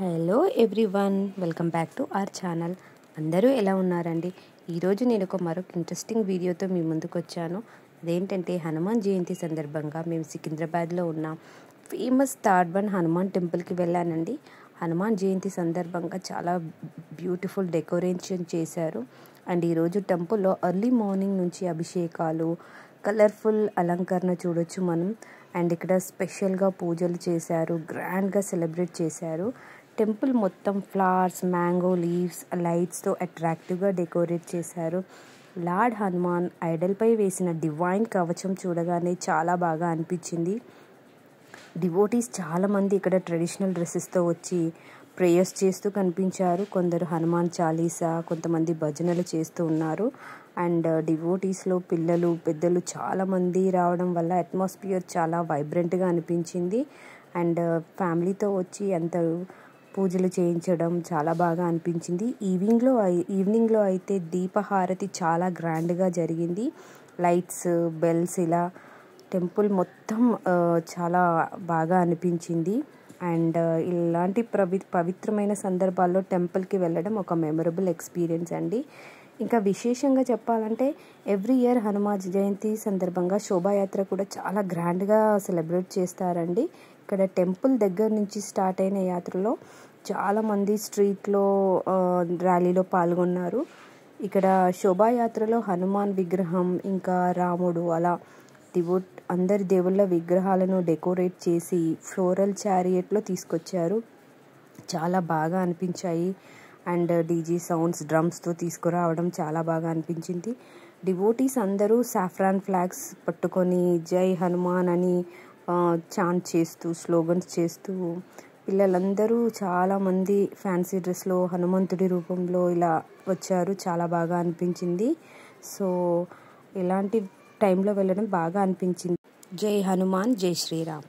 Hello everyone, welcome back to our channel. అందరూ ఎలా ఉన్నారండి? ఈరోజు నేను మరొక ఇంట్రెస్టింగ్ వీడియోతో మీ ముందుకు వచ్చాను. అదేంటంటే హనుమాన్ జయంతి సందర్భంగా మేము సికింద్రాబాద్లో ఉన్న ఫేమస్ థర్డ్ వన్ హనుమాన్ టెంపుల్కి వెళ్ళానండి. హనుమాన్ జయంతి సందర్భంగా చాలా బ్యూటిఫుల్ డెకరేషన్ చేశారు. అండ్ ఈరోజు టెంపుల్లో ఎర్లీ మార్నింగ్ నుంచి అభిషేకాలు, కలర్ఫుల్ అలంకరణ చూడొచ్చు మనం. అండ్ ఇక్కడ స్పెషల్గా పూజలు చేశారు, గ్రాండ్గా సెలబ్రేట్ చేశారు. టెంపుల్ మొత్తం ఫ్లవర్స్, మ్యాంగో లీవ్స్, లైట్స్తో అట్రాక్టివ్గా డెకరేట్ చేశారు. లార్డ్ హనుమాన్ ఐడల్పై వేసిన డివైన్ కవచం చూడగానే చాలా బాగా అనిపించింది. డివోటీస్ చాలామంది ఇక్కడ ట్రెడిషనల్ డ్రెస్సెస్తో వచ్చి ప్రేయర్స్ చేస్తూ కనిపించారు. కొందరు హనుమాన్ చాలీసా, కొంతమంది భజనలు చేస్తూ ఉన్నారు. అండ్ డివోటీస్లో పిల్లలు, పెద్దలు చాలామంది రావడం వల్ల అట్మాస్ఫియర్ చాలా వైబ్రెంట్గా అనిపించింది. అండ్ ఫ్యామిలీతో వచ్చి అంత పూజలు చేయించడం చాలా బాగా అనిపించింది. ఈవినింగ్లో అయితే దీపహారతి చాలా గ్రాండ్గా జరిగింది. లైట్స్, బెల్స్, ఇలా టెంపుల్ మొత్తం చాలా బాగా అనిపించింది. అండ్ ఇలాంటి పవిత్రమైన సందర్భాల్లో టెంపుల్కి వెళ్ళడం ఒక మెమరబుల్ ఎక్స్పీరియన్స్ అండి. ఇంకా విశేషంగా చెప్పాలంటే ఎవ్రీ ఇయర్ హనుమాన్ జయంతి సందర్భంగా శోభాయాత్ర కూడా చాలా గ్రాండ్గా సెలబ్రేట్ చేస్తారండి. ఇక్కడ టెంపుల్ దగ్గర నుంచి స్టార్ట్ అయిన యాత్రలో చాలామంది స్ట్రీట్లో ర్యాలీలో పాల్గొన్నారు. ఇక్కడ శోభాయాత్రలో హనుమాన్ విగ్రహం, ఇంకా రాముడు, అలా అందరి దేవుళ్ళ విగ్రహాలను డెకరేట్ చేసి ఫ్లోరల్ చారియట్లో తీసుకొచ్చారు. చాలా బాగా అనిపించాయి. అండ్ డీజే సౌండ్స్, డ్రమ్స్తో తీసుకురావడం చాలా బాగా అనిపించింది. డివోటీస్ అందరూ సాఫ్రాన్ ఫ్లాగ్స్ పట్టుకొని జై హనుమాన్ అని చాంట్ చేస్తూ, స్లోగన్స్ చేస్తూ, పిల్లలందరూ చాలామంది ఫ్యాన్సీ డ్రెస్లో హనుమంతుడి రూపంలో ఇలా వచ్చారు. చాలా బాగా అనిపించింది. సో ఇలాంటి టైంలో వెళ్ళడం బాగా అనిపించింది. జై హనుమాన్, జై శ్రీరామ్.